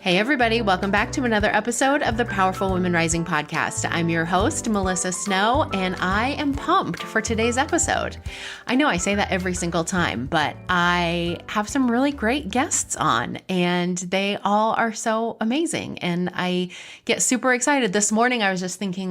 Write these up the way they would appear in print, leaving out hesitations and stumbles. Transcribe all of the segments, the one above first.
Hey everybody, welcome back to another episode of the Powerful Women Rising podcast. I'm your host, Melissa Snow, and I am pumped for today's episode. I know I say that every single time, but I have some really great guests on, and they all are so amazing, and I get super excited. This morning I was just thinking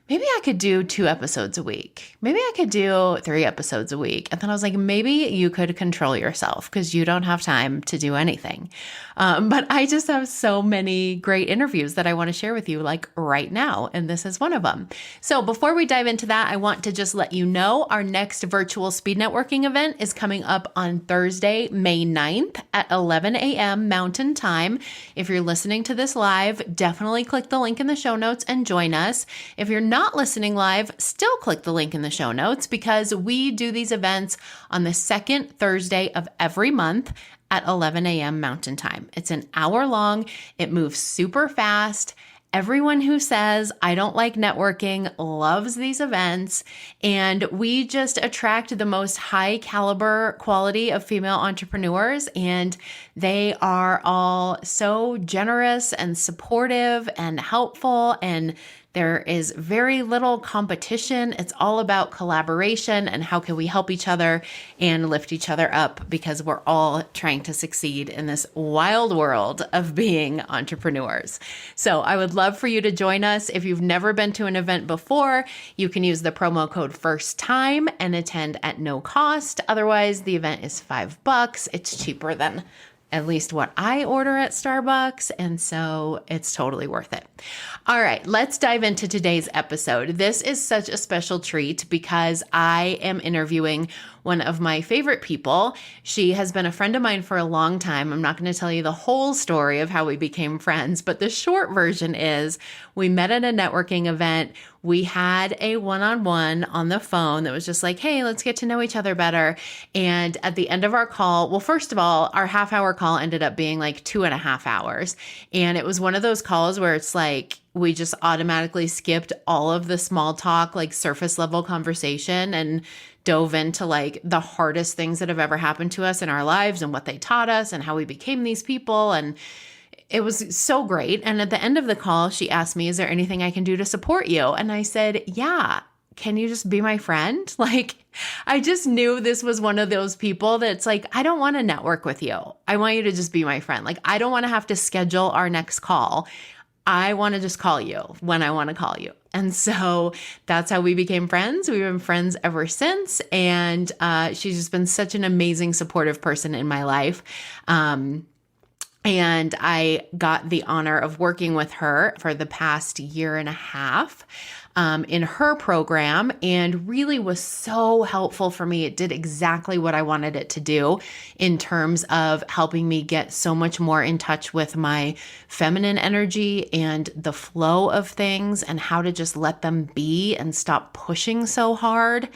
maybe I could do 2 episodes a week. Maybe I could do 3 episodes a week. And then I was like, maybe you could control yourself because you don't have time to do anything. But I just have so many great interviews that I want to share with you right now. And this is one of them. So before we dive into that, I want to just let you know our next virtual speed networking event is coming up on Thursday, May 9th at 11 a.m. Mountain Time. If you're listening to this live, definitely click the link in the show notes and join us. If you're not listening live, still click the link in the show notes because we do these events on the second Thursday of every month at 11 a.m. Mountain Time. It's an hour long. It moves super fast. Everyone who says, I don't like networking, loves these events. And we just attract the most high caliber quality of female entrepreneurs. And they are all so generous and supportive and helpful. And there is very little competition. It's all about collaboration and how can we help each other and lift each other up because we're all trying to succeed in this wild world of being entrepreneurs. So I would love for you to join us. If you've never been to an event before, you can use the promo code FIRSTTIME and attend at no cost. Otherwise, the event is $5. It's cheaper than at least what I order at Starbucks, and so it's totally worth it. All right, let's dive into today's episode. This is such a special treat because I am interviewing one of my favorite people. She has been a friend of mine for a long time. I'm not going to tell you the whole story of how we became friends, but the short version is we met at a networking event. We had a one-on-one on the phone that was just like, hey, let's get to know each other better. And at the end of our call, well, first of all, our half-hour call ended up being 2.5 hours. And it was one of those calls where it's we just automatically skipped all of the small talk, surface level conversation and dove into the hardest things that have ever happened to us in our lives and what they taught us and how we became these people. And it was so great. And at the end of the call, she asked me, is there anything I can do to support you? And I said, yeah. Can you just be my friend? I just knew this was one of those people that's I don't want to network with you. I want you to just be my friend. I don't want to have to schedule our next call. I want to just call you when I want to call you. And so that's how we became friends. We've been friends ever since. And she's just been such an amazing, supportive person in my life. And I got the honor of working with her for the past 1.5 years in her program and really was so helpful for me. It did exactly what I wanted it to do in terms of helping me get so much more in touch with my feminine energy and the flow of things and how to just let them be and stop pushing so hard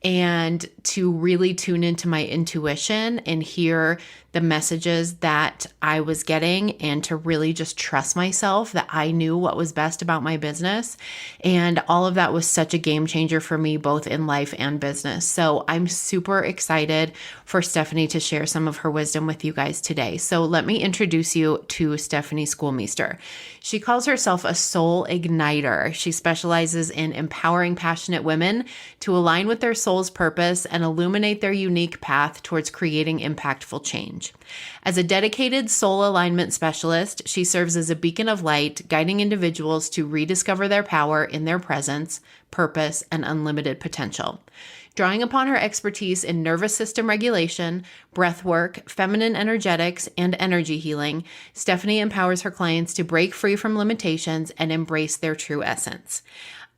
and to really tune into my intuition and hear the messages that I was getting and to really just trust myself that I knew what was best about my business. And all of that was such a game changer for me, both in life and business. So I'm super excited for Stephanie to share some of her wisdom with you guys today. So let me introduce you to Stephanie Schoolmeester. She calls herself a soul igniter. She specializes in empowering passionate women to align with their soul's purpose and illuminate their unique path towards creating impactful change. As a dedicated soul alignment specialist, she serves as a beacon of light, guiding individuals to rediscover their power in their presence, purpose, and unlimited potential. Drawing upon her expertise in nervous system regulation, breath work, feminine energetics, and energy healing, Stephanie empowers her clients to break free from limitations and embrace their true essence.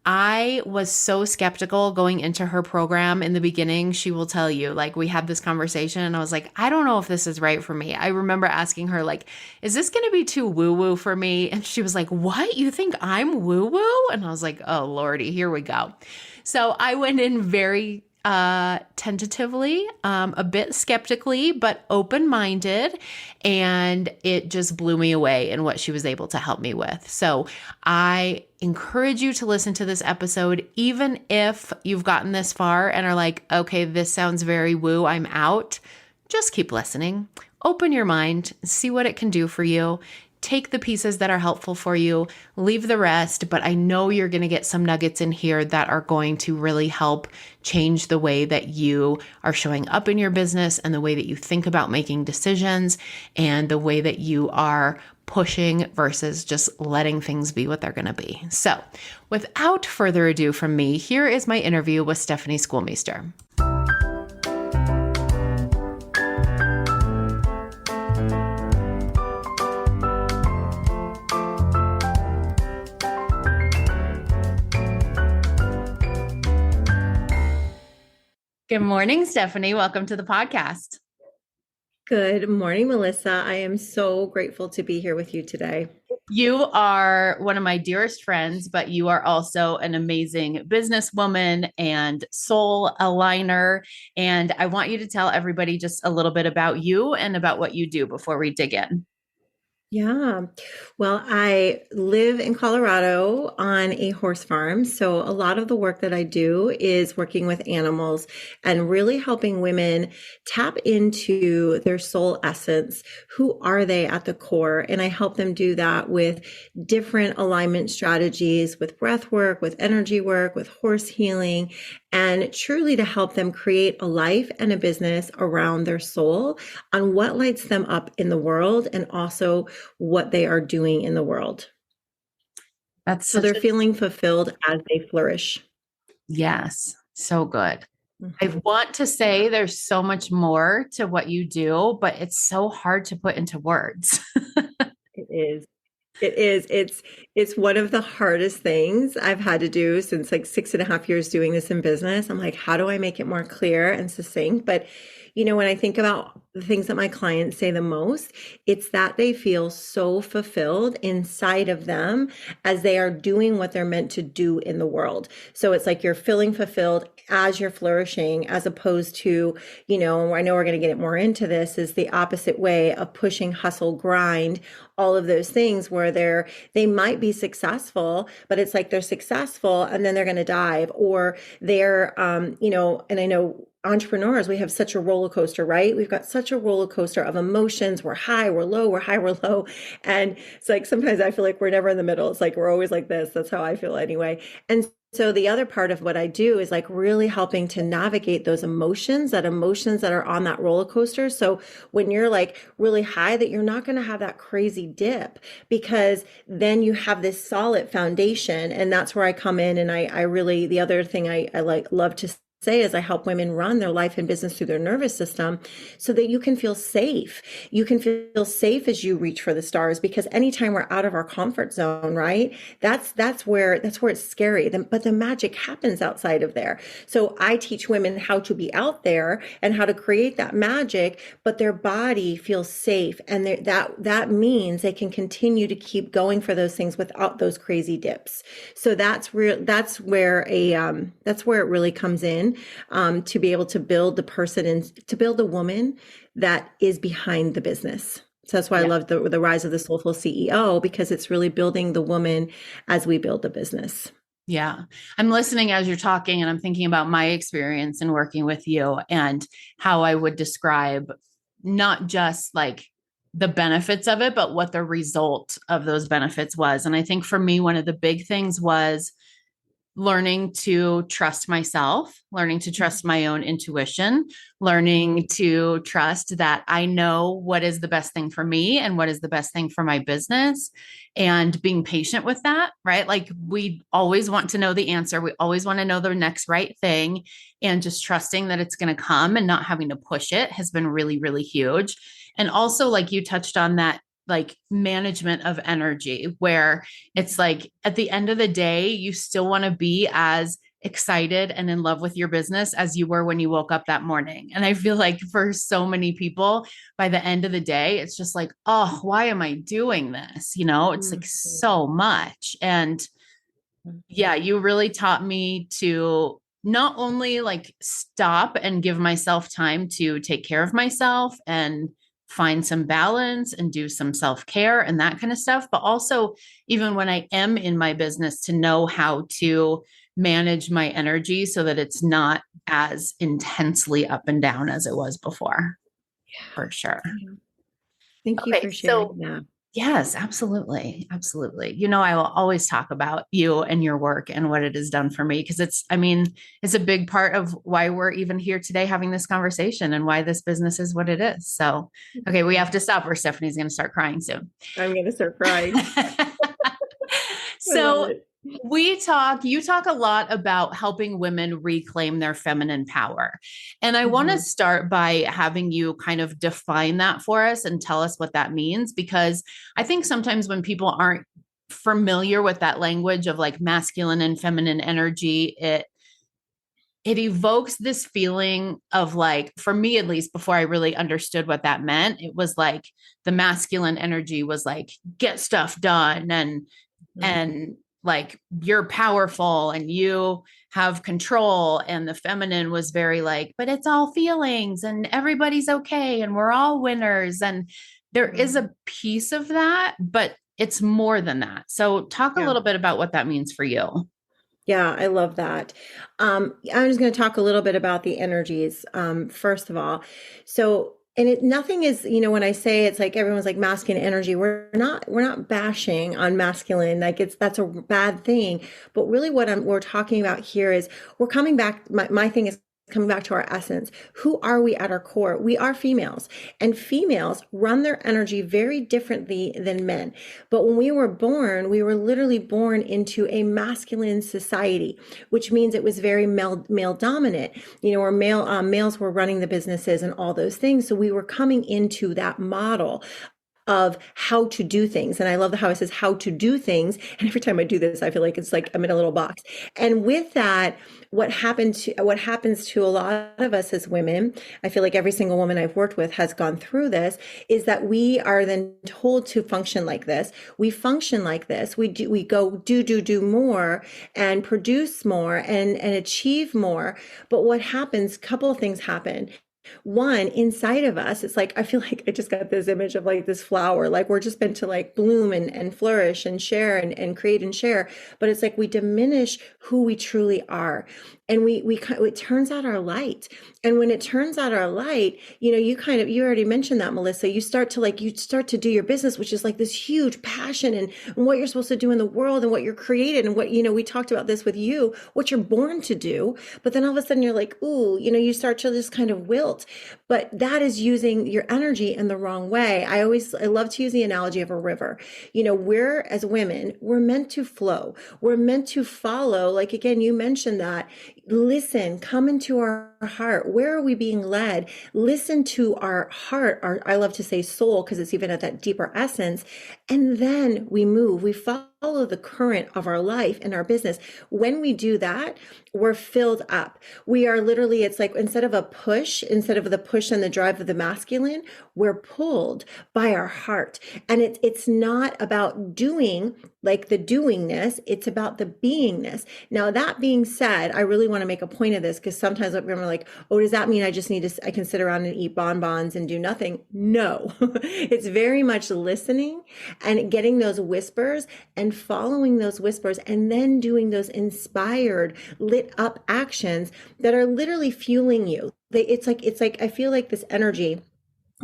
I was so skeptical going into her program in the beginning. She will tell you, we had this conversation and I was like, I don't know if this is right for me. I remember asking her, is this going to be too woo-woo for me? And she was like, what? You think I'm woo-woo? And I was like, oh, Lordy, here we go. So I went in very tentatively, a bit skeptically, but open-minded, and it just blew me away in what she was able to help me with. So I encourage you to listen to this episode, even if you've gotten this far and are like, okay, this sounds very woo, I'm out. Just keep listening. Open your mind, see what it can do for you. take the pieces that are helpful for you, leave the rest, but I know you're going to get some nuggets in here that are going to really help change the way that you are showing up in your business and the way that you think about making decisions and the way that you are pushing versus just letting things be what they're going to be. So, without further ado from me, here is my interview with Stephanie Schoolmeester. Good morning, Stephanie. Welcome to the podcast. Good morning, Melissa. I am so grateful to be here with you today. You are one of my dearest friends, but you are also an amazing businesswoman and soul aligner. And I want you to tell everybody just a little bit about you and about what you do before we dig in. Yeah. Well, I live in Colorado on a horse farm. So a lot of the work that I do is working with animals and really helping women tap into their soul essence. Who are they at the core? And I help them do that with different alignment strategies, with breath work, with energy work, with horse healing, and truly to help them create a life and a business around their soul on what lights them up in the world and also what they are doing in the world. So they're feeling fulfilled as they flourish. Yes, so good. I want to say there's so much more to what you do, but it's so hard to put into words. It is. It is. It's one of the hardest things I've had to do since like 6.5 years doing this in business. I'm like, how do I make it more clear and succinct? But when I think about the things that my clients say the most, it's that they feel so fulfilled inside of them as they are doing what they're meant to do in the world. So it's like you're feeling fulfilled as you're flourishing, as opposed to, I know we're going to get more into this, is the opposite way of pushing, hustle, grind, all of those things where they might be successful, but it's like they're successful and then they're going to dive, or they're, and I know entrepreneurs, we have such a roller coaster, right? We've got such a roller coaster of emotions. We're high, we're low, we're high, we're low. And it's like, sometimes I feel like we're never in the middle. It's like, we're always like this. That's how I feel anyway. And so the other part of what I do is like really helping to navigate those emotions that are on that roller coaster. So when you're like really high, that you're not going to have that crazy dip, because then you have this solid foundation. And that's where I come in. And I really, the other thing I love to say is I help women run their life and business through their nervous system so that you can feel safe. You can feel safe as you reach for the stars, because anytime we're out of our comfort zone, right? That's where it's scary. But the magic happens outside of there. So I teach women how to be out there and how to create that magic, but their body feels safe. And that means they can continue to keep going for those things without those crazy dips. So that's where it really comes in. To be able to build the person and to build the woman that is behind the business. So that's why I love the Rise of the Soulful CEO, because it's really building the woman as we build the business. Yeah. I'm listening as you're talking, and I'm thinking about my experience in working with you and how I would describe not just like the benefits of it, but what the result of those benefits was. And I think for me, one of the big things was learning to trust myself, learning to trust my own intuition, learning to trust that I know what is the best thing for me and what is the best thing for my business, and being patient with that, right? Like we always want to know the answer. We always want to know the next right thing, and just trusting that it's going to come and not having to push it has been really, really huge. And also, like you touched on that, like management of energy, where it's like at the end of the day, you still want to be as excited and in love with your business as you were when you woke up that morning. And I feel like for so many people, by the end of the day, it's just like, oh, why am I doing this? It's like so much. And yeah, you really taught me to not only like stop and give myself time to take care of myself and find some balance and do some self-care and that kind of stuff, but also even when I am in my business, to know how to manage my energy so that it's not as intensely up and down as it was before. For sure. Thank you for sharing that. Yes, absolutely. Absolutely. You know, I will always talk about you and your work and what it has done for me because I mean, it's a big part of why we're even here today having this conversation and why this business is what it is. So, okay, we have to stop or Stephanie's going to start crying soon. I'm going to start crying. I love So, it. you talk a lot about helping women reclaim their feminine power. And I want to Mhm. start by having you kind of define that for us and tell us what that means, because I think sometimes when people aren't familiar with that language of like masculine and feminine energy, it evokes this feeling of like, for me at least, before I really understood what that meant, it was like the masculine energy was like get stuff done Mhm. and like you're powerful and you have control, and the feminine was very like but it's all feelings and everybody's okay and we're all winners, and there is Mhm. a piece of that, but it's more than that. So talk a Yeah. little bit about what that means for you. Yeah, I love that. I'm just going to talk a little bit about the energies, first of all. So, and nothing is, when I say it's like everyone's like masculine energy, we're not bashing on masculine, like that's a bad thing. But really what we're talking about here is we're coming back. My thing is coming back to our essence. Who are we at our core? We are females, and females run their energy very differently than men. But when we were born, we were literally born into a masculine society, which means it was very male dominant. Where males were running the businesses and all those things. So we were coming into that model of how to do things. And I love how it says how to do things. And every time I do this, I feel like it's like I'm in a little box. And with that, what happens to a lot of us as women, I feel like every single woman I've worked with has gone through this, is that we are then told to function like this. We function like this. We go do more and produce more and achieve more. But what happens, couple of things happen. One, inside of us, it's like I feel like I just got this image of like this flower, like we're just meant to like bloom and flourish and share and create and share, but it's like we diminish who we truly are. And it turns out our light. And when it turns out our light, you already mentioned that, Melissa. You start to do your business, which is like this huge passion and what you're supposed to do in the world and what you're created and what, we talked about this with you, what you're born to do. But then all of a sudden you're like, ooh, you start to just kind of wilt. But that is using your energy in the wrong way. I love to use the analogy of a river. We're as women, we're meant to flow. We're meant to follow. Like again, you mentioned that. Listen, come into our heart. Where are we being led? Listen to our heart, I love to say soul, because it's even at that deeper essence. And then we move, we follow the current of our life and our business. When we do that, we're filled up. We are literally, it's like instead of the push and the drive of the masculine, we're pulled by our heart. And it's not about doing like the doingness, it's about the beingness. Now, that being said, I really want to make a point of this because sometimes I'm like, oh, does that mean I can sit around and eat bonbons and do nothing? No, it's very much listening and getting those whispers and following those whispers and then doing those inspired, lit up actions that are literally fueling you. It's like I feel like this energy.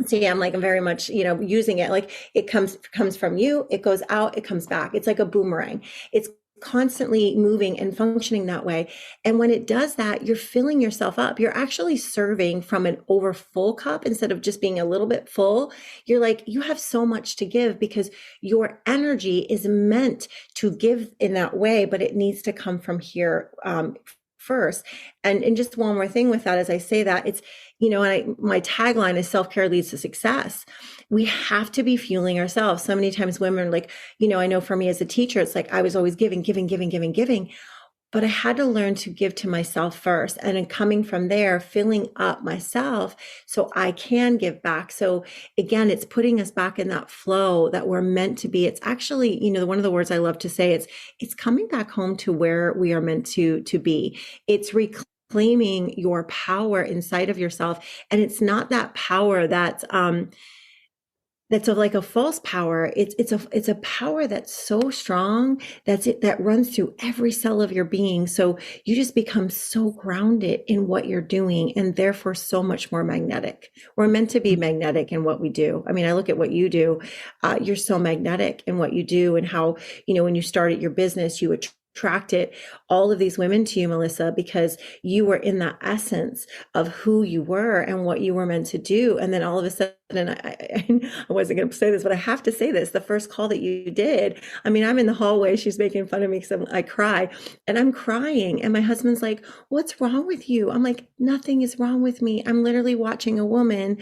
See, I'm like very much, using it like it comes from you, it goes out, it comes back. It's like a boomerang. It's constantly moving and functioning that way. And when it does that, you're filling yourself up. You're actually serving from an over full cup instead of just being a little bit full. You're like, you have so much to give because your energy is meant to give in that way, but it needs to come from here, first. And just one more thing with that, as I say that, it's, my tagline is self-care leads to success. We have to be fueling ourselves. So many times women are like, I know for me as a teacher, it's like I was always giving, but I had to learn to give to myself first. And then coming from there, filling up myself so I can give back. So again, it's putting us back in that flow that we're meant to be. It's actually, one of the words I love to say, it's coming back home to where we are meant to be. It's reclaiming your power inside of yourself. And it's not that power that's, that's of like a false power. It's a power that's so strong that runs through every cell of your being. So you just become so grounded in what you're doing and therefore so much more magnetic. We're meant to be magnetic in what we do. I mean, I look at what you do. You're so magnetic in what you do, and how, when you started your business, you attracted all of these women to you, Melissa, because you were in the essence of who you were and what you were meant to do. And then all of a sudden, I wasn't going to say this, but I have to say this, the first call that you did, I mean, I'm in the hallway, she's making fun of me because I cry, and I'm crying. And my husband's like, what's wrong with you? I'm like, nothing is wrong with me. I'm literally watching a woman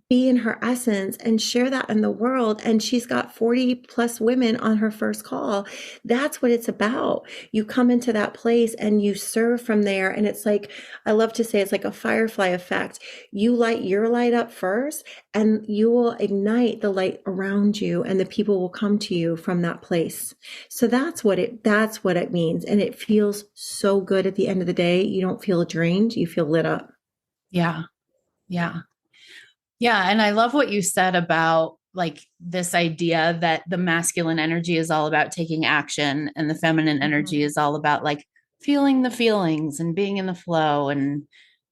be in her essence and share that in the world. And she's got 40 plus women on her first call. That's what it's about. You come into that place and you serve from there. And it's like, I love to say, it's like a firefly effect. You light your light up first, and you will ignite the light around you, and the people will come to you from that place. So that's what it means. And it feels so good at the end of the day. You don't feel drained. You feel lit up. Yeah. Yeah. Yeah. And I love what you said about like this idea that the masculine energy is all about taking action and the feminine energy is all about like feeling the feelings and being in the flow and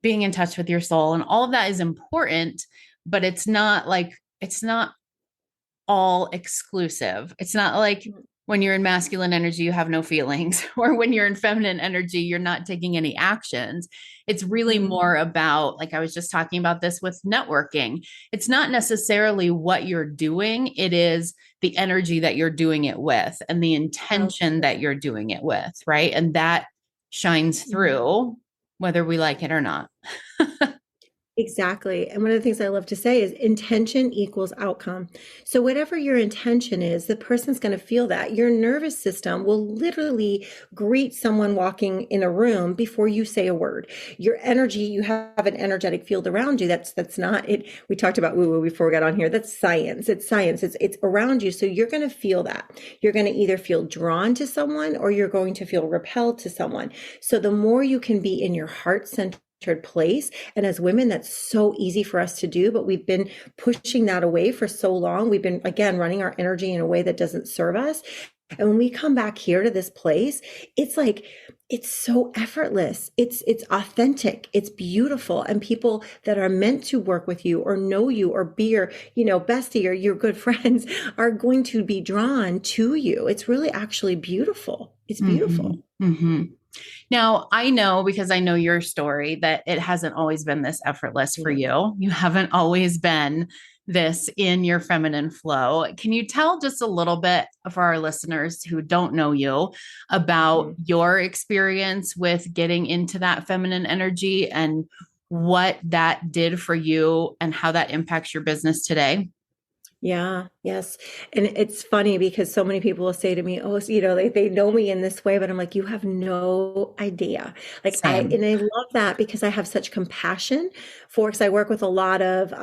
being in touch with your soul. And all of that is important, but it's not all exclusive. It's not like when you're in masculine energy, you have no feelings, or when you're in feminine energy, you're not taking any actions. It's really more about, like I was just talking about this with networking. It's not necessarily what you're doing. It is the energy that you're doing it with and the intention that you're doing it with. Right. And that shines through whether we like it or not. Exactly. And one of the things I love to say is intention equals outcome. So whatever your intention is, the person's going to feel that. Your nervous system will literally greet someone walking in a room before you say a word. Your energy, you have an energetic field around you. That's not it. We talked about woo-woo before we got on here. That's science. It's science. It's around you. So you're going to feel that. You're going to either feel drawn to someone or you're going to feel repelled to someone. So the more you can be in your heart center place. And as women, that's so easy for us to do, but we've been pushing that away for so long. We've been, again, running our energy in a way that doesn't serve us. And when we come back here to this place, it's like, it's so effortless. It's authentic. It's beautiful. And people that are meant to work with you or know you or be your, bestie or your good friends are going to be drawn to you. It's really actually beautiful. It's beautiful. Now, I know, because I know your story, that it hasn't always been this effortless for you. You haven't always been this in your feminine flow. Can you tell just a little bit for our listeners who don't know you about your experience with getting into that feminine energy and what that did for you and how that impacts your business today? Yeah, yes. And it's funny because so many people will say to me, oh, so, they know me in this way, but I'm like, you have no idea. Same. And I love that because I have such compassion because I work with a lot of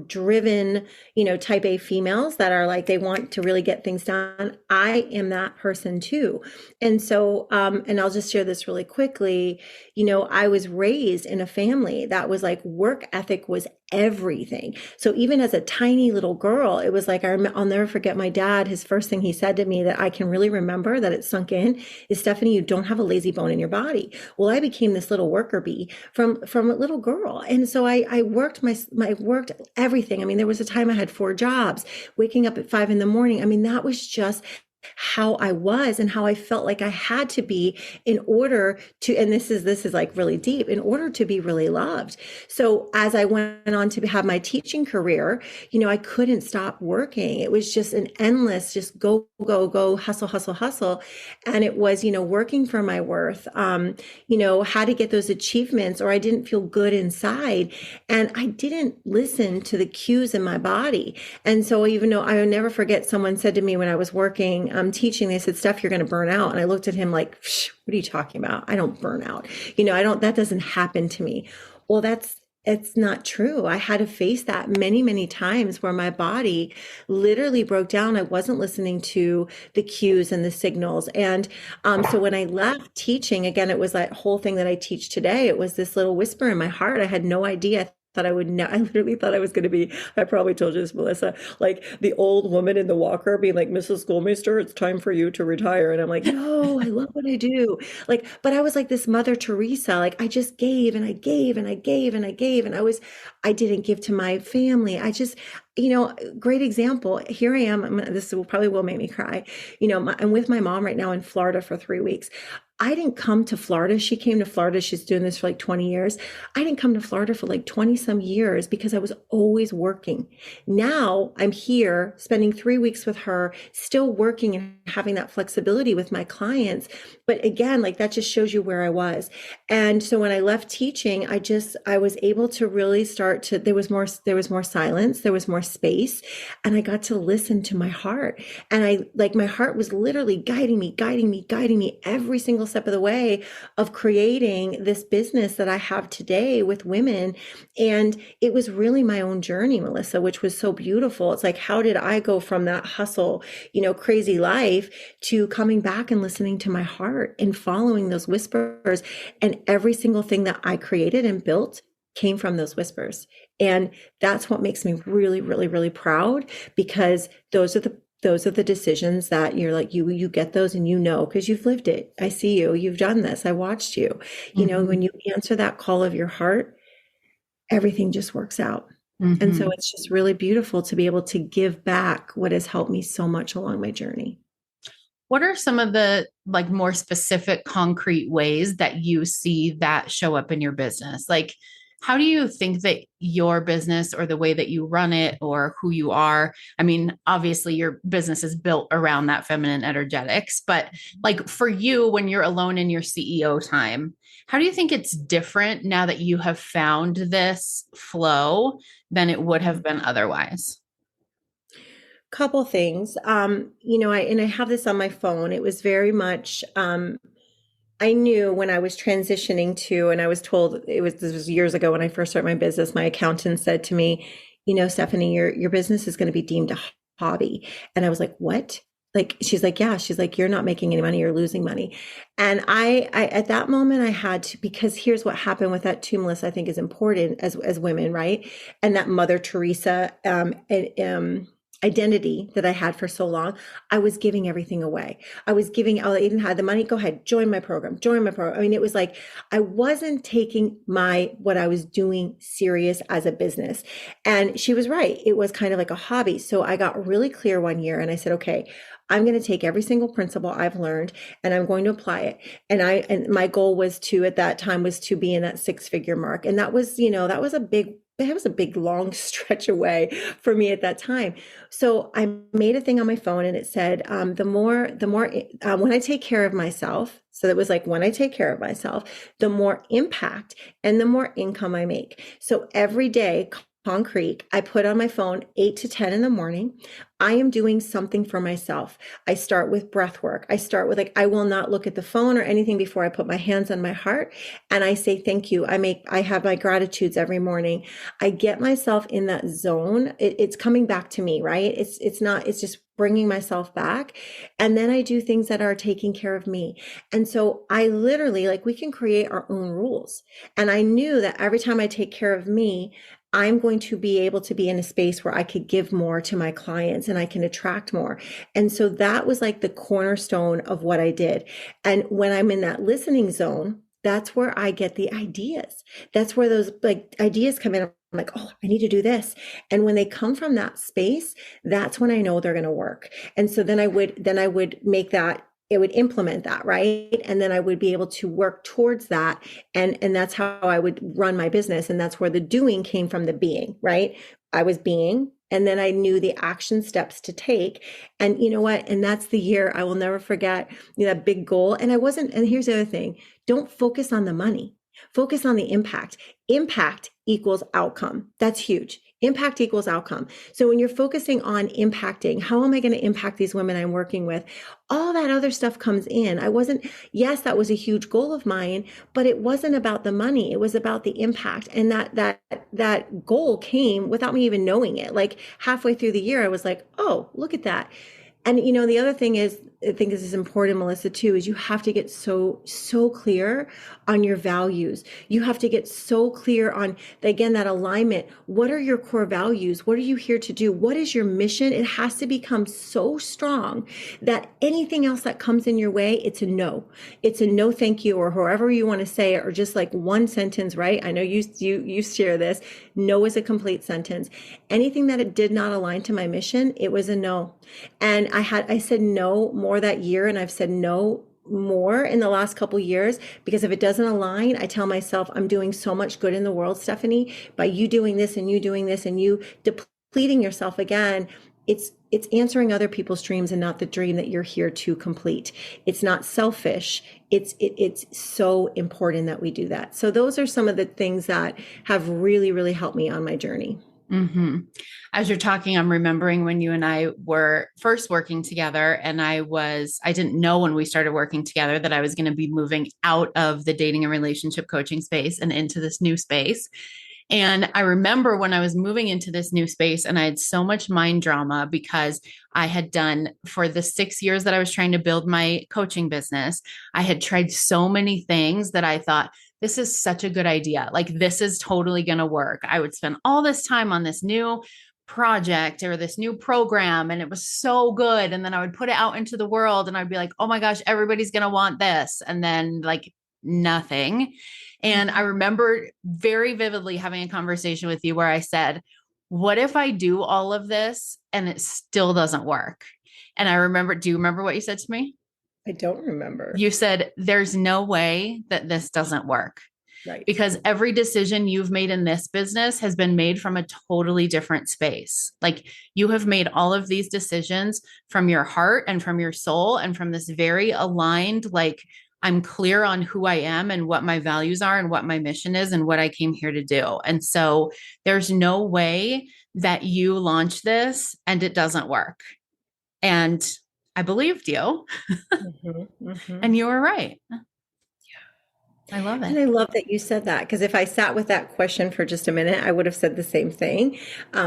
driven, type A females that are like, they want to really get things done. I am that person too. And so, and I'll just share this really quickly. I was raised in a family that was like work ethic was everything. So even as a tiny little girl, it was like, I'll never forget my dad. His first thing he said to me that I can really remember that it sunk in is, Stephanie, you don't have a lazy bone in your body. Well, I became this little worker bee from a little girl. And so I worked I worked everything. I mean, there was a time I had 4 jobs, waking up at 5 a.m. I mean, that was just how I was and how I felt like I had to be in order to, and this is like really deep, in order to be really loved. So as I went on to have my teaching career, I couldn't stop working. It was just an endless, just go, go, go, hustle, hustle, hustle. And it was, working for my worth, how to get those achievements, or I didn't feel good inside. And I didn't listen to the cues in my body. And so even though I will never forget, someone said to me when I was working, teaching, they said, Steph, you're going to burn out. And I looked at him like, what are you talking about? I don't burn out. That doesn't happen to me. Well, it's not true. I had to face that many, many times where my body literally broke down. I wasn't listening to the cues and the signals. And so when I left teaching, again, it was that whole thing that I teach today. It was this little whisper in my heart. I had no idea. thought I would I literally thought I was going to be, I probably told you this, Melissa, like the old woman in the walker being like, Mrs. Schoolmeester, it's time for you to retire. And I'm like, no, I love what I do. Like, but I was like this Mother Teresa, like I just gave and I gave and I gave and I gave. And I didn't give to my family. I just, great example. Here I am. This will probably will make me cry. I'm with my mom right now in Florida for 3 weeks. I didn't come to Florida. She came to Florida. She's doing this for like 20 years. I didn't come to Florida for like 20 some years because I was always working. Now I'm here spending 3 weeks with her, still working and having that flexibility with my clients. But again, like that just shows you where I was. And so when I left teaching, I was able to really start to, there was more silence, there was more space, and I got to listen to my heart. And my heart was literally guiding me every single step of the way of creating this business that I have today with women. And it was really my own journey, Melissa, which was so beautiful. It's like, how did I go from that hustle, crazy life to coming back and listening to my heart and following those whispers? And every single thing that I created and built came from those whispers. And that's what makes me really, really, really proud, because those are the decisions that you're like, you get those and because you've lived it. I see you, you've done this. I watched you, when you answer that call of your heart, everything just works out. Mm-hmm. And so it's just really beautiful to be able to give back what has helped me so much along my journey. What are some of the like more specific, concrete ways that you see that show up in your business? Like, how do you think that your business or the way that you run it or who you are? I mean, obviously your business is built around that feminine energetics, but like for you, when you're alone in your CEO time, how do you think it's different now that you have found this flow than it would have been otherwise? Couple things. I have this on my phone. It was very much, I knew when I was transitioning to, and I was told this was years ago when I first started my business, my accountant said to me, Stephanie, your business is going to be deemed a hobby. And I was like, what? Like, she's like, yeah, she's like, you're not making any money, you're losing money. And I at that moment I had to, because here's what happened with that too, Melissa, I think is important as women, right? And that Mother Teresa, identity that I had for so long, I was giving everything away. I even had the money, go ahead, join my program. I mean, it was like, I wasn't taking what I was doing serious as a business. And she was right. It was kind of like a hobby. So I got really clear one year and I said, okay, I'm going to take every single principle I've learned and I'm going to apply it. And my goal was at that time was to be in that 6-figure mark. And that was a big long stretch away for me at that time. So I made a thing on my phone and it said, when I take care of myself. So that was like, when I take care of myself, the more impact and the more income I make. So every day, concrete, I put on my phone 8 to 10 in the morning. I am doing something for myself. I start with breath work. I start with I will not look at the phone or anything before I put my hands on my heart. And I say, thank you. I have my gratitudes every morning. I get myself in that zone. It's coming back to me, right? It's just bringing myself back. And then I do things that are taking care of me. And so I literally, we can create our own rules. And I knew that every time I take care of me, I'm going to be able to be in a space where I could give more to my clients and I can attract more. And so that was like the cornerstone of what I did. And when I'm in that listening zone, that's where I get the ideas. That's where those ideas come in. I'm like, oh, I need to do this. And when they come from that space, that's when I know they're going to work. And so then I would make that, it would implement that, right? And then I would be able to work towards that. And that's how I would run my business. And that's where the doing came from, the being, right? I was being, and then I knew the action steps to take. And you know what? And that's the year I will never forget, that big goal. And here's the other thing, don't focus on the money, focus on the impact. Impact equals outcome. That's huge. Impact equals outcome. So when you're focusing on impacting, how am I going to impact these women I'm working with? All that other stuff comes in. Yes, that was a huge goal of mine, but it wasn't about the money. It was about the impact. And that goal came without me even knowing it. Like halfway through the year, I was like, oh, look at that. And the other thing is I think this is important, Melissa, too, is you have to get so clear on your values. You have to get so clear on, again, that alignment. What are your core values? What are you here to do? What is your mission? It has to become so strong that anything else that comes in your way, it's a no. It's a no, thank you, or however you want to say it, or just like one sentence, right? I know you share this. No is a complete sentence. Anything that it did not align to my mission, it was a no. And I said no more that year, and I've said no more in the last couple years, because if it doesn't align, I tell myself I'm doing so much good in the world, Stephanie, by you doing this and you doing this and you depleting yourself again. It's answering other people's dreams and not the dream that you're here to complete. It's not selfish. It's so important that we do that. So those are some of the things that have really helped me on my journey. Mm-hmm. As you're talking, I'm remembering when you and I were first working together, and I didn't know when we started working together that I was going to be moving out of the dating and relationship coaching space and into this new space. And I remember when I was moving into this new space, and I had so much mind drama because I had done, for the 6 years that I was trying to build my coaching business, I had tried so many things that I thought, this is such a good idea. Like, this is totally going to work. I would spend all this time on this new project or this new program, and it was so good. And then I would put it out into the world, and I'd be like, oh my gosh, everybody's going to want this. And then, like, nothing. And I remember very vividly having a conversation with you where I said, what if I do all of this and it still doesn't work? And I remember, do you remember what you said to me? I don't remember. You said, there's no way that this doesn't work. Right. Because every decision you've made in this business has been made from a totally different space. Like, you have made all of these decisions from your heart and from your soul and from this very aligned, like, I'm clear on who I am and what my values are and what my mission is and what I came here to do. And so there's no way that you launch this and it doesn't work. And I believed you. And you were right. I love And it. I love that you said that, because if I sat with that question for just a minute, I would have said the same thing,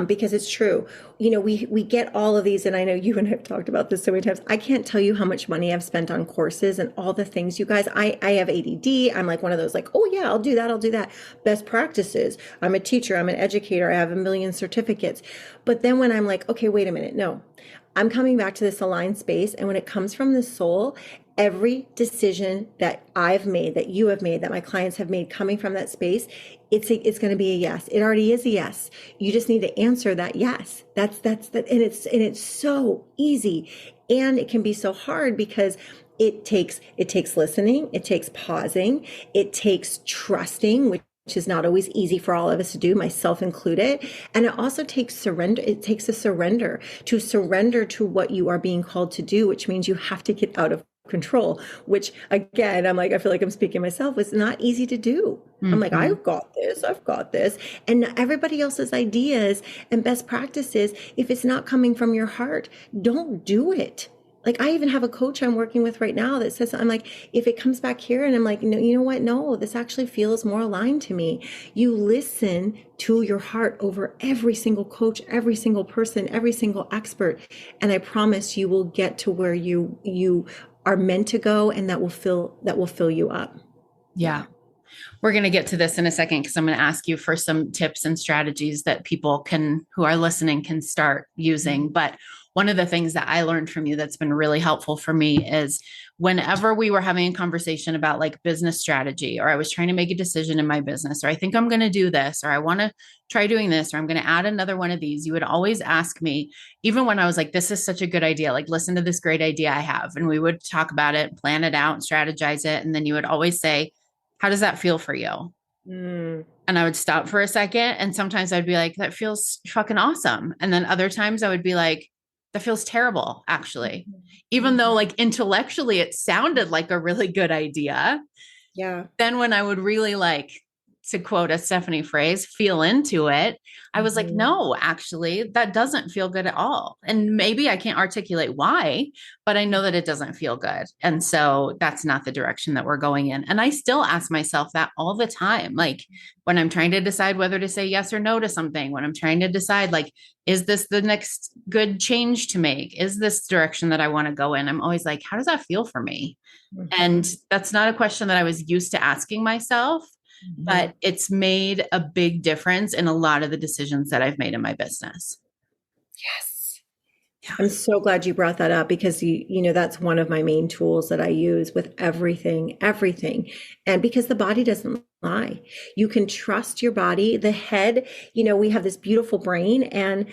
because it's true. You know, we get all of these, and I know you and I have talked about this so many times. I can't tell you how much money I've spent on courses and all the things, you guys. I have ADD. I'm like one of those, like, oh yeah, I'll do that. I'll do that. Best practices. I'm a teacher. I'm an educator. I have a million certificates. But then when I'm like, okay, wait a minute, no. I'm coming back to this aligned space. And when it comes from the soul, every decision that I've made, that you have made, that my clients have made coming from that space, it's going to be a yes. It already is a yes. You just need to answer that yes. That's that. And it's so easy. And it can be so hard because it takes listening. It takes pausing. It takes trusting, which is not always easy for all of us to do, myself included. And it also takes surrender. It takes a surrender to what you are being called to do, which means you have to get out of control, which again, I'm like, I feel like I'm speaking myself, was not easy to do. I'm like, I've got this. And everybody else's ideas and best practices, if it's not coming from your heart, don't do it. Like, I even have a coach I'm working with right now that says, I'm like, if it comes back here and I'm like, no, you know what? No, this actually feels more aligned to me. You listen to your heart over every single coach, every single person, every single expert. And I promise you will get to where you are meant to go, and that will fill you up. Yeah. We're going to get to this in a second, because I'm going to ask you for some tips and strategies that people who are listening can start using. But one of the things that I learned from you that's been really helpful for me is whenever we were having a conversation about like business strategy, or I was trying to make a decision in my business, or I think I'm going to do this, or I want to try doing this, or I'm going to add another one of these, you would always ask me, even when I was like, this is such a good idea, like, listen to this great idea I have. And we would talk about it, plan it out, strategize it. And then you would always say, how does that feel for you? And I would stop for a second. And sometimes I'd be like, that feels fucking awesome. And then other times I would be like, that feels terrible, actually. Even though like intellectually it sounded like a really good idea. Yeah. Then when I would really like to quote a Stephanie phrase, feel into it, I was like, Mhm. no, actually, that doesn't feel good at all. And maybe I can't articulate why, but I know that it doesn't feel good. And so that's not the direction that we're going in. And I still ask myself that all the time. Like when I'm trying to decide whether to say yes or no to something, when I'm trying to decide, like, is this the next good change to make? Is this direction that I want to go in? I'm always like, how does that feel for me? And Mhm. that's not a question that I was used to asking myself, Mhm. but it's made a big difference in a lot of the decisions that I've made in my business. Yes. Yeah. I'm so glad you brought that up because that's one of my main tools that I use with everything. And because the body doesn't lie. You can trust your body. The head, we have this beautiful brain and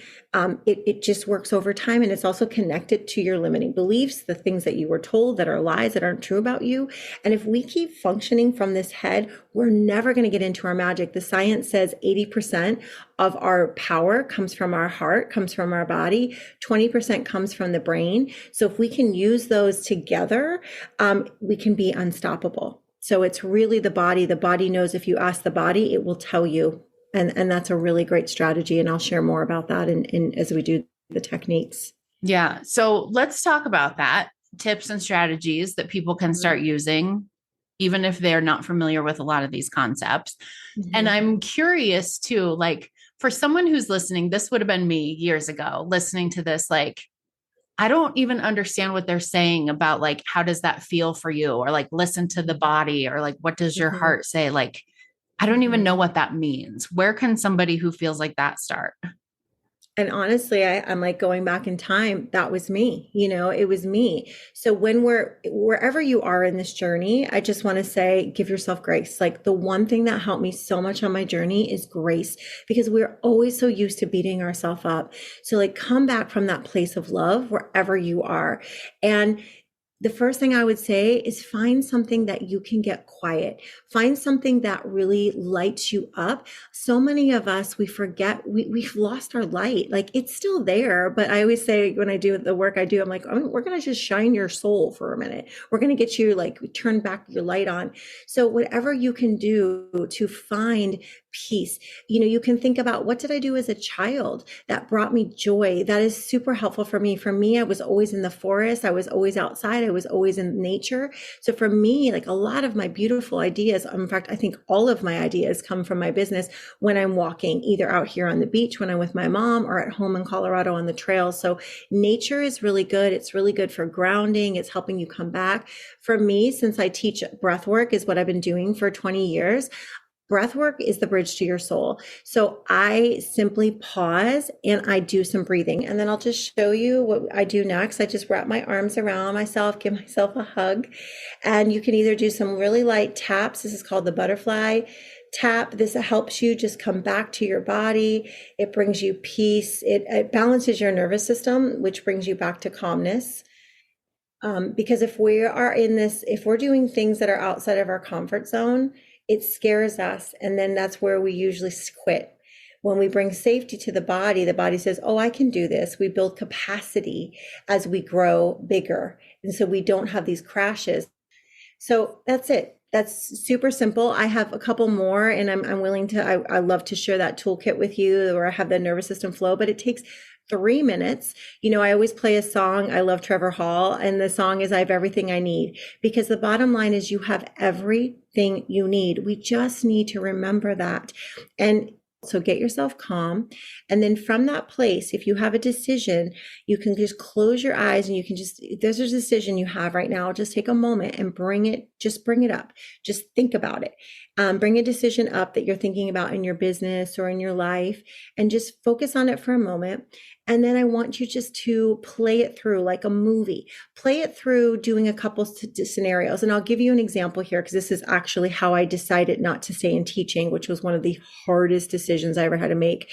it just works over time. And it's also connected to your limiting beliefs, the things that you were told that are lies that aren't true about you. And if we keep functioning from this head, we're never going to get into our magic. The science says 80% of our power comes from our heart, comes from our body, 20% comes from the brain. So if we can use those together, we can be unstoppable. So it's really the body. The body knows if you ask the body, it will tell you. And that's a really great strategy. And I'll share more about that in as we do the techniques. Yeah. So let's talk about that tips and strategies that people can start using, even if they're not familiar with a lot of these concepts. And Mhm. I'm curious too, like for someone who's listening, this would have been me years ago listening to this, like, I don't even understand what they're saying about like, how does that feel for you? Or like, listen to the body, or like, what does your Mhm. heart say? Like, I don't even Mhm. know what that means. Where can somebody who feels like that start? And honestly, I'm like going back in time. That was me, it was me. So when wherever you are in this journey, I just want to say, give yourself grace. Like the one thing that helped me so much on my journey is grace because we're always so used to beating ourselves up. So like come back from that place of love wherever you are. And the first thing I would say is find something that you can get quiet. Find something that really lights you up. So many of us, we forget we've lost our light. Like it's still there, but I always say when I do the work I do, I'm like, oh, we're going to just shine your soul for a minute. We're going to get you like turn back your light on. So whatever you can do to find peace, you can think about what did I do as a child that brought me joy? That is super helpful for me. For me, I was always in the forest. I was always outside. I was always in nature. So for me, like a lot of my beautiful ideas, in fact, I think all of my ideas come from my business when I'm walking, either out here on the beach when I'm with my mom or at home in Colorado on the trails. So nature is really good. It's really good for grounding. It's helping you come back. For me, since I teach breath work is what I've been doing for 20 years, breath work is the bridge to your soul. So I simply pause and I do some breathing. And then I'll just show you what I do next. I just wrap my arms around myself, give myself a hug. And you can either do some really light taps. This is called the butterfly tap. This helps you just come back to your body. It brings you peace. It balances your nervous system, which brings you back to calmness. Because if we're doing things that are outside of our comfort zone, it scares us. And then that's where we usually quit. When we bring safety to the body says, oh, I can do this. We build capacity as we grow bigger. And so we don't have these crashes. So that's it. That's super simple. I have a couple more and I'm willing to, I love to share that toolkit with you or have the nervous system flow, but it takes 3 minutes. I always play a song. I love Trevor Hall and the song is I have everything I need because the bottom line is you have everything you need. We just need to remember that. And so get yourself calm. And then from that place, if you have a decision, you can just close your eyes and you can just, if there's a decision you have right now, just take a moment and just bring it up. Just think about it. Bring a decision up that you're thinking about in your business or in your life and just focus on it for a moment. And then I want you just to play it through like a movie, play it through doing a couple scenarios. And I'll give you an example here because this is actually how I decided not to stay in teaching, which was one of the hardest decisions I ever had to make.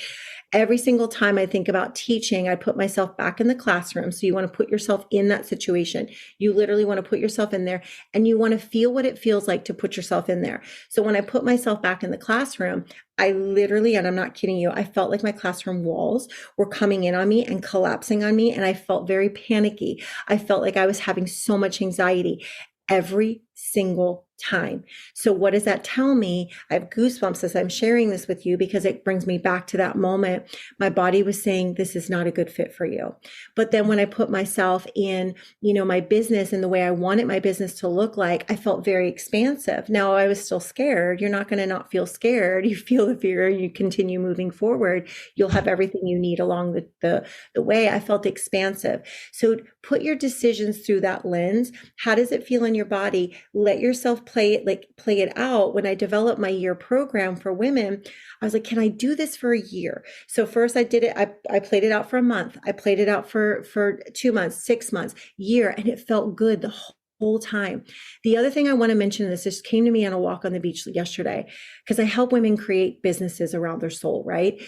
Every single time I think about teaching, I put myself back in the classroom. So you want to put yourself in that situation. You literally want to put yourself in there and you want to feel what it feels like to put yourself in there. So when I put myself back in the classroom, I literally, and I'm not kidding you, I felt like my classroom walls were coming in on me and collapsing on me. And I felt very panicky. I felt like I was having so much anxiety every single time. So what does that tell me? I have goosebumps as I'm sharing this with you because it brings me back to that moment. My body was saying, this is not a good fit for you. But then when I put myself in, my business and the way I wanted my business to look like, I felt very expansive. Now I was still scared. You're not going to not feel scared. You feel the fear, you continue moving forward. You'll have everything you need along the way. I felt expansive. So put your decisions through that lens. How does it feel in your body? Let yourself play it out. When I developed my year program for women, I was like, can I do this for a year? So first I did it. I played it out for a month. I played it out for 2 months, 6 months, year. And it felt good the whole time. The other thing I want to mention, this just came to me on a walk on the beach yesterday, because I help women create businesses around their soul, right?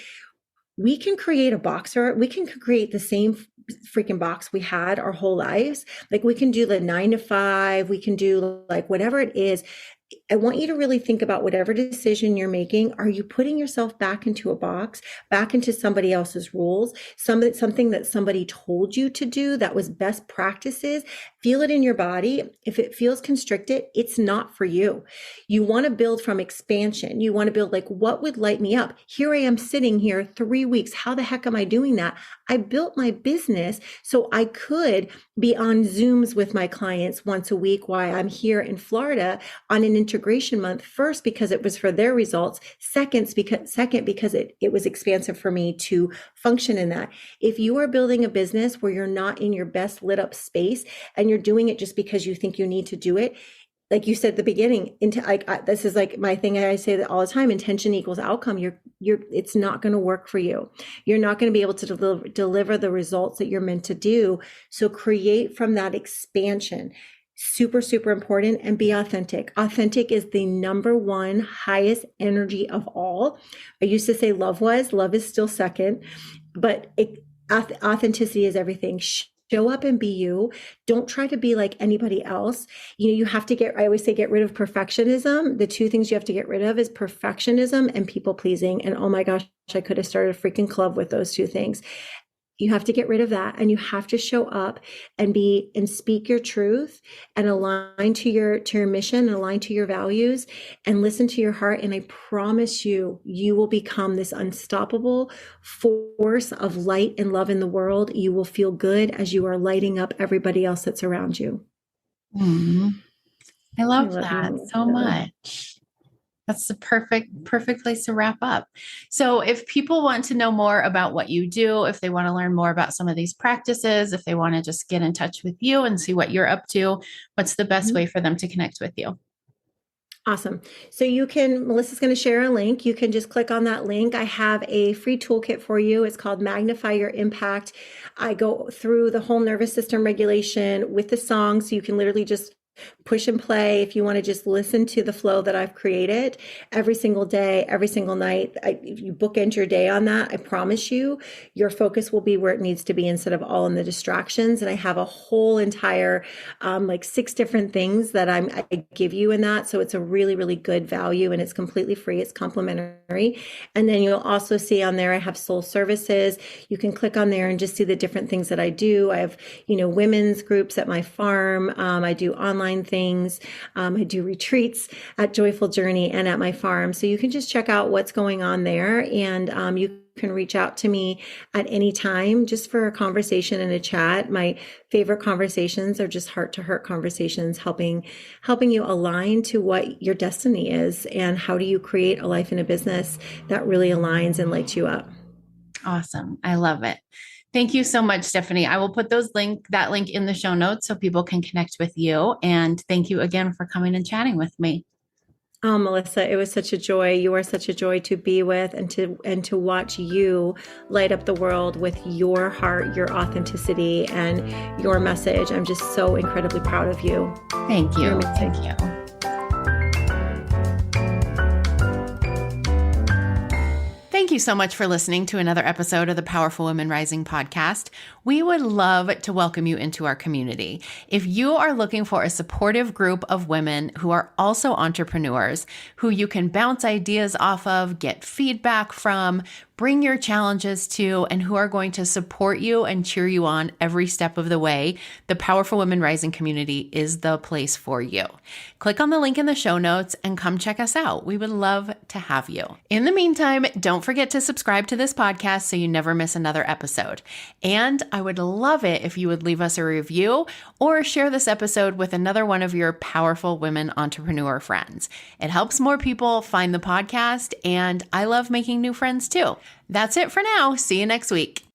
We can create a box, or we can create the same freaking box we had our whole lives. Like we can do the 9 to 5, we can do like whatever it is. I want you to really think about whatever decision you're making. Are you putting yourself back into a box, back into somebody else's rules, something that somebody told you to do that was best practices? Feel it in your body. If it feels constricted, it's not for you. You want to build from expansion. You want to build like, what would light me up? Here I am sitting here 3 weeks. How the heck am I doing that? I built my business so I could be on Zooms with my clients once a week while I'm here in Florida on an integration month. First, because it was for their results. Second, because it was expansive for me to function in that. If you are building a business where you're not in your best lit up space and you're doing it just because you think you need to do it, like you said at the beginning, this is like my thing. I say that all the time: intention equals outcome. It's not going to work for you. You're not going to be able to deliver the results that you're meant to do. So create from that expansion. Super, super important. And be authentic. Authentic is the number one highest energy of all. I used to say love is still second, but authenticity is everything. Show up and be you. Don't try to be like anybody else. You have to I always say, get rid of perfectionism. The two things you have to get rid of is perfectionism and people pleasing. And oh my gosh, I could have started a freaking club with those two things. You have to get rid of that, and you have to show up and speak your truth and align to your mission and align to your values and listen to your heart. And I promise you, you will become this unstoppable force of light and love in the world. You will feel good as you are lighting up everybody else that's around you. I love that so much. That's the perfect place to wrap up. So if people want to know more about what you do, if they want to learn more about some of these practices, if they want to just get in touch with you and see what you're up to, what's the best way for them to connect with you? Awesome. So Melissa's going to share a link. You can just click on that link. I have a free toolkit for you. It's called Magnify Your Impact. I go through the whole nervous system regulation with the song. So you can literally just push and play if you want to just listen to the flow that I've created every single day, every single night. If you bookend your day on that, I promise you, your focus will be where it needs to be instead of all in the distractions. And I have a whole entire, 6 different things that I give you in that. So it's a really, really good value, and it's completely free. It's complimentary. And then you'll also see on there, I have soul services. You can click on there and just see the different things that I do. I have, women's groups at my farm. I do online things. I do retreats at Joyful Journey and at my farm. So you can just check out what's going on there. And you can reach out to me at any time just for a conversation and a chat. My favorite conversations are just heart-to-heart conversations, helping you align to what your destiny is and how do you create a life and a business that really aligns and lights you up. Awesome. I love it. Thank you so much, Stephanie. I will put that link in the show notes so people can connect with you. And thank you again for coming and chatting with me. Oh, Melissa, it was such a joy. You are such a joy to be with and to watch you light up the world with your heart, your authenticity, and your message. I'm just so incredibly proud of you. Thank you. Thank you. Thank Thank you so much for listening to another episode of the Powerful Women Rising podcast. We would love to welcome you into our community. If you are looking for a supportive group of women who are also entrepreneurs, who you can bounce ideas off of, get feedback from, bring your challenges to, and who are going to support you and cheer you on every step of the way, the Powerful Women Rising community is the place for you. Click on the link in the show notes and come check us out. We would love to have you. In the meantime, don't forget to subscribe to this podcast so you never miss another episode. And I would love it if you would leave us a review or share this episode with another one of your powerful women entrepreneur friends. It helps more people find the podcast, and I love making new friends too. That's it for now. See you next week.